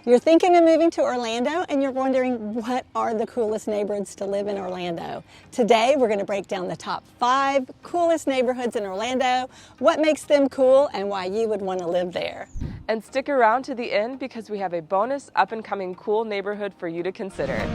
You're thinking of moving to Orlando and you're wondering what are the coolest neighborhoods to live in Orlando. Today we're going to break down the top 5 coolest neighborhoods in Orlando, what makes them cool and why you would want to live there. And stick around to the end because we have a bonus up-and-coming cool neighborhood for you to consider.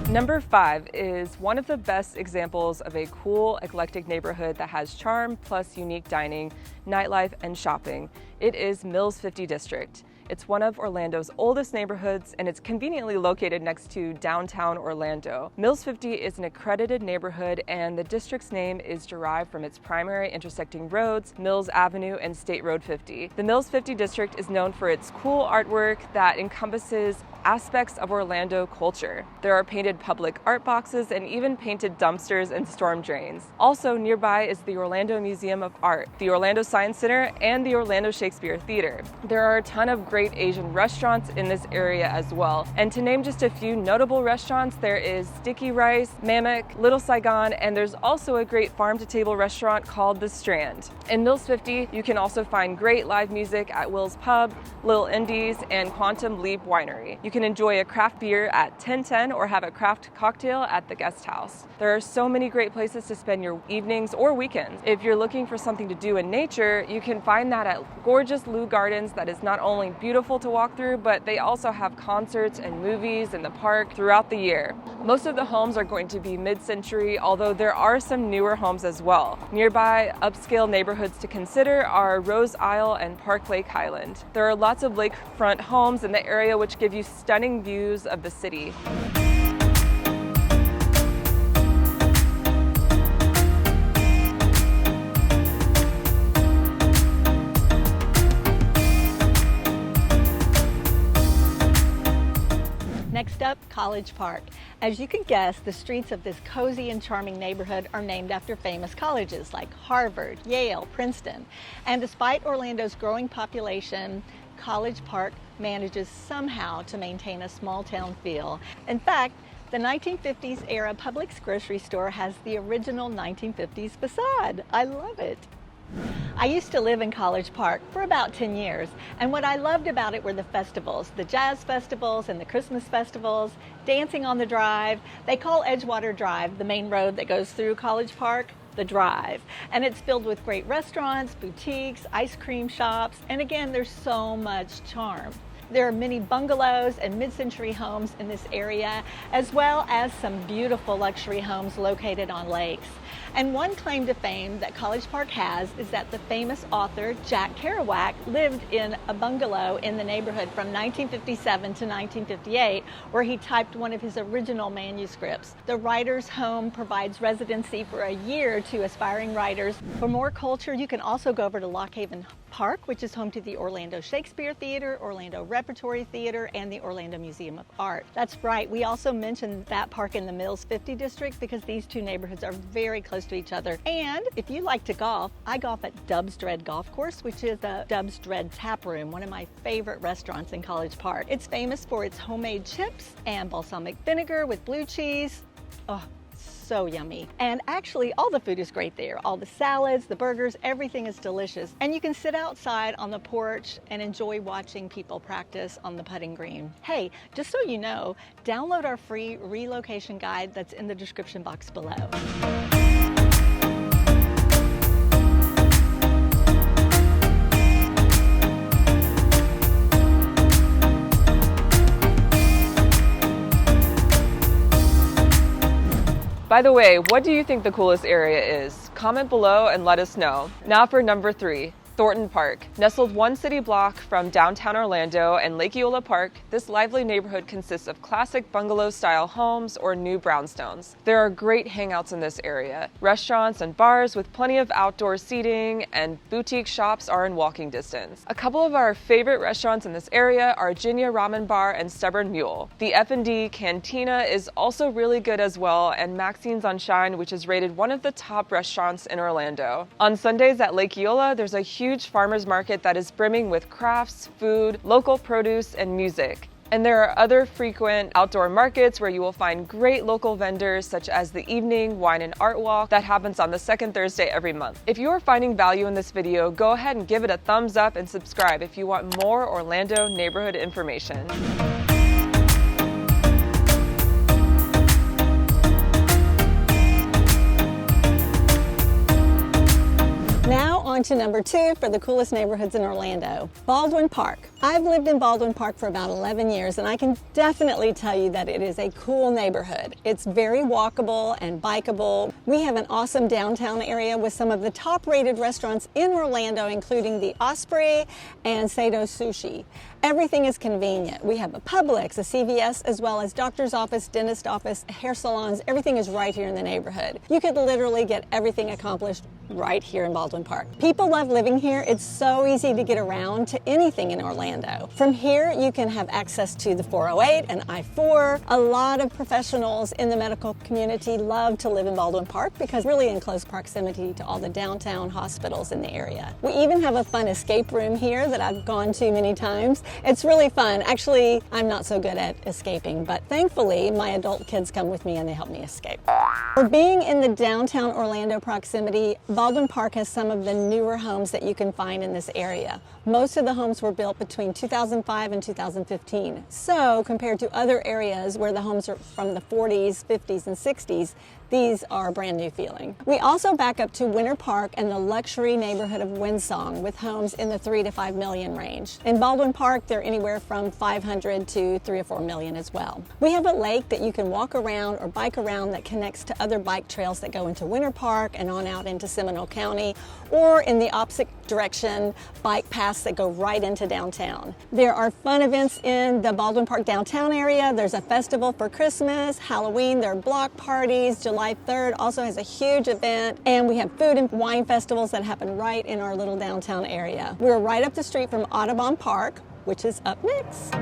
Number 5 is one of the best examples of a cool, eclectic neighborhood that has charm plus unique dining, nightlife, and shopping. It is Mills 50 District. It's one of Orlando's oldest neighborhoods, and it's conveniently located next to downtown Orlando. Mills 50 is an accredited neighborhood, and the district's name is derived from its primary intersecting roads, Mills Avenue and State Road 50. The Mills 50 District is known for its cool artwork that encompasses aspects of Orlando culture. There are painted public art boxes and even painted dumpsters and storm drains. Also nearby is the Orlando Museum of Art, the Orlando Science Center, and the Orlando Shakespeare Theater. There are a ton of great Asian restaurants in this area as well. And to name just a few notable restaurants, there is Sticky Rice, Mammoth, Little Saigon, and there's also a great farm-to-table restaurant called The Strand. In Mills 50, you can also find great live music at Will's Pub, Little Indies, and Quantum Leap Winery. You can enjoy a craft beer at 1010 or have a craft cocktail at the guest house. There are so many great places to spend your evenings or weekends. If you're looking for something to do in nature, you can find that at gorgeous Lou Gardens that is not only beautiful to walk through, but they also have concerts and movies in the park throughout the year. Most of the homes are going to be mid-century, although there are some newer homes as well. Nearby upscale neighborhoods to consider are Rose Isle and Park Lake Highland. There are lots of lakefront homes in the area which give you stunning views of the city. Next up, College Park. As you can guess, the streets of this cozy and charming neighborhood are named after famous colleges like Harvard, Yale, Princeton. And despite Orlando's growing population, College Park manages somehow to maintain a small town feel. In fact, the 1950s era Publix grocery store has the original 1950s facade. I love it. I used to live in College Park for about 10 years, and what I loved about it were the festivals, the jazz festivals and the Christmas festivals, dancing on the drive. They call Edgewater Drive, the main road that goes through College Park, the Drive. And it's filled with great restaurants, boutiques, ice cream shops, and again, there's so much charm. There are many bungalows and mid-century homes in this area, as well as some beautiful luxury homes located on lakes. And one claim to fame that College Park has is that the famous author Jack Kerouac lived in a bungalow in the neighborhood from 1957 to 1958, where he typed one of his original manuscripts. The writer's home provides residency for a year to aspiring writers. For more culture, you can also go over to Lock Haven Park, which is home to the Orlando Shakespeare Theater, Orlando Repertory Theater, and the Orlando Museum of Art. That's right, we also mentioned that park in the Mills 50 District because these two neighborhoods are very close to each other. And if you like to golf, I golf at Dub's Dread Golf Course, which is the Dub's Dread Tap Room, one of my favorite restaurants in College Park. It's famous for its homemade chips and balsamic vinegar with blue cheese. Oh, so yummy. And actually all the food is great there. All the salads, the burgers, everything is delicious. And you can sit outside on the porch and enjoy watching people practice on the putting green. Hey, just so you know, download our free relocation guide that's in the description box below. By the way, what do you think the coolest area is? Comment below and let us know. Now for number 3. Thornton Park. Nestled one city block from downtown Orlando and Lake Eola Park, this lively neighborhood consists of classic bungalow-style homes or new brownstones. There are great hangouts in this area. Restaurants and bars with plenty of outdoor seating, and boutique shops are in walking distance. A couple of our favorite restaurants in this area are Jinya Ramen Bar and Stubborn Mule. The F&D Cantina is also really good as well, and Maxine's on Shine, which is rated one of the top restaurants in Orlando. On Sundays at Lake Eola, there's a huge farmers market that is brimming with crafts, food, local produce, and music. And there are other frequent outdoor markets where you will find great local vendors, such as the Evening Wine and Art Walk that happens on the second Thursday every month. If you are finding value in this video, go ahead and give it a thumbs up and subscribe if you want more Orlando neighborhood information. Now on to number 2 for the coolest neighborhoods in Orlando, Baldwin Park. I've lived in Baldwin Park for about 11 years and I can definitely tell you that it is a cool neighborhood. It's very walkable and bikeable. We have an awesome downtown area with some of the top-rated restaurants in Orlando, including the Osprey and Sato Sushi. Everything is convenient. We have a Publix, a CVS, as well as doctor's office, dentist office, hair salons. Everything is right here in the neighborhood. You could literally get everything accomplished right here in Baldwin Park. People love living here. It's so easy to get around to anything in Orlando. From here, you can have access to the 408 and I-4. A lot of professionals in the medical community love to live in Baldwin Park because really in close proximity to all the downtown hospitals in the area. We even have a fun escape room here that I've gone to many times. It's really fun. Actually, I'm not so good at escaping, but thankfully my adult kids come with me and they help me escape. For being in the downtown Orlando proximity, Baldwin Park has some of the newer homes that you can find in this area. Most of the homes were built between 2005 and 2015. So compared to other areas where the homes are from the 40s, 50s, and 60s, these are brand new feeling. We also back up to Winter Park and the luxury neighborhood of Windsong with homes in the 3 to 5 million range. In Baldwin Park, they're anywhere from 500 to 3 or 4 million as well. We have a lake that you can walk around or bike around that connects to other bike trails that go into Winter Park and on out into Seminole County, or in the opposite direction, bike paths that go right into downtown. There are fun events in the Baldwin Park downtown area. There's a festival for Christmas, Halloween, there are block parties. July 3rd also has a huge event, and we have food and wine festivals that happen right in our little downtown area. We're right up the street from Audubon Park, which is up next.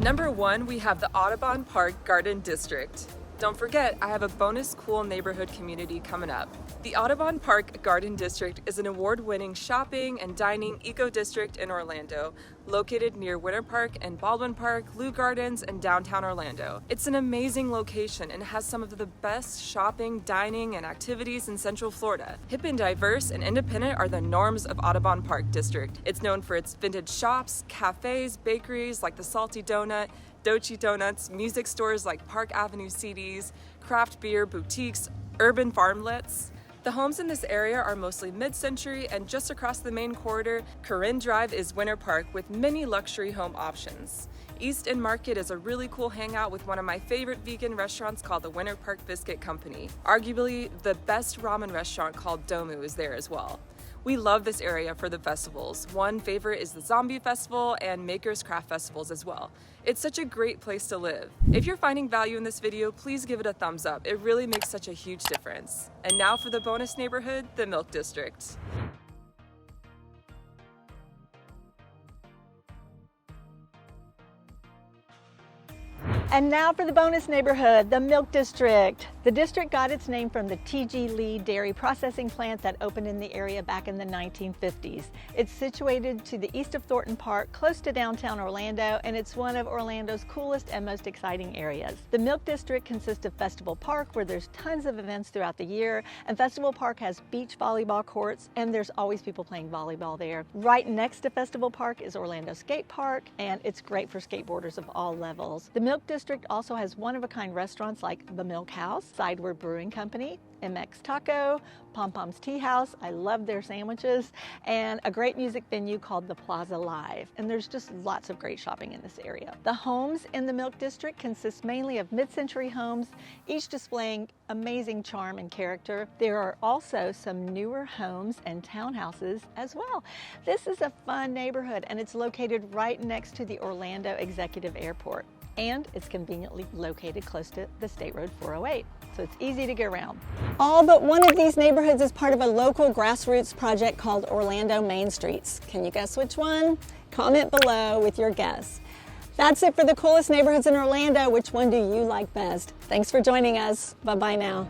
Number 1, we have the Audubon Park Garden District. Don't forget, I have a bonus cool neighborhood community coming up. The Audubon Park Garden District is an award-winning shopping and dining eco-district in Orlando, located near Winter Park and Baldwin Park, Lou Gardens, and downtown Orlando. It's an amazing location and has some of the best shopping, dining, and activities in Central Florida. Hip and diverse and independent are the norms of Audubon Park District. It's known for its vintage shops, cafes, bakeries like the Salty Donut, Dochi Donuts, music stores like Park Avenue CDs, craft beer boutiques, urban farmlets. The homes in this area are mostly mid-century, and just across the main corridor, Corinne Drive is Winter Park with many luxury home options. East End Market is a really cool hangout with one of my favorite vegan restaurants called the Winter Park Biscuit Company. Arguably, the best ramen restaurant called Domu is there as well. We love this area for the festivals. One favorite is the Zombie Festival and Makers Craft Festivals as well. It's such a great place to live. If you're finding value in this video, please give it a thumbs up. It really makes such a huge difference. And now for the bonus neighborhood, the Milk District. And now for the bonus neighborhood, the Milk District. The district got its name from the T.G. Lee dairy processing plant that opened in the area back in the 1950s. It's situated to the east of Thornton Park, close to downtown Orlando, and it's one of Orlando's coolest and most exciting areas. The Milk District consists of Festival Park, where there's tons of events throughout the year, and Festival Park has beach volleyball courts, and there's always people playing volleyball there. Right next to Festival Park is Orlando Skate Park, and it's great for skateboarders of all levels. The Milk District also has one-of-a-kind restaurants like the Milk House, Sideward Brewing Company, MX Taco, Pom Pom's Tea House, I love their sandwiches, and a great music venue called the Plaza Live. And there's just lots of great shopping in this area. The homes in the Milk District consist mainly of mid-century homes, each displaying amazing charm and character. There are also some newer homes and townhouses as well. This is a fun neighborhood, and it's located right next to the Orlando Executive Airport. And it's conveniently located close to the State Road 408, so it's easy to get around. All but one of these neighborhoods Neighborhoods is part of a local grassroots project called Orlando Main Streets. Can you guess which one? Comment below with your guess. That's it for the coolest neighborhoods in Orlando. Which one do you like best? Thanks for joining us. Bye-bye now.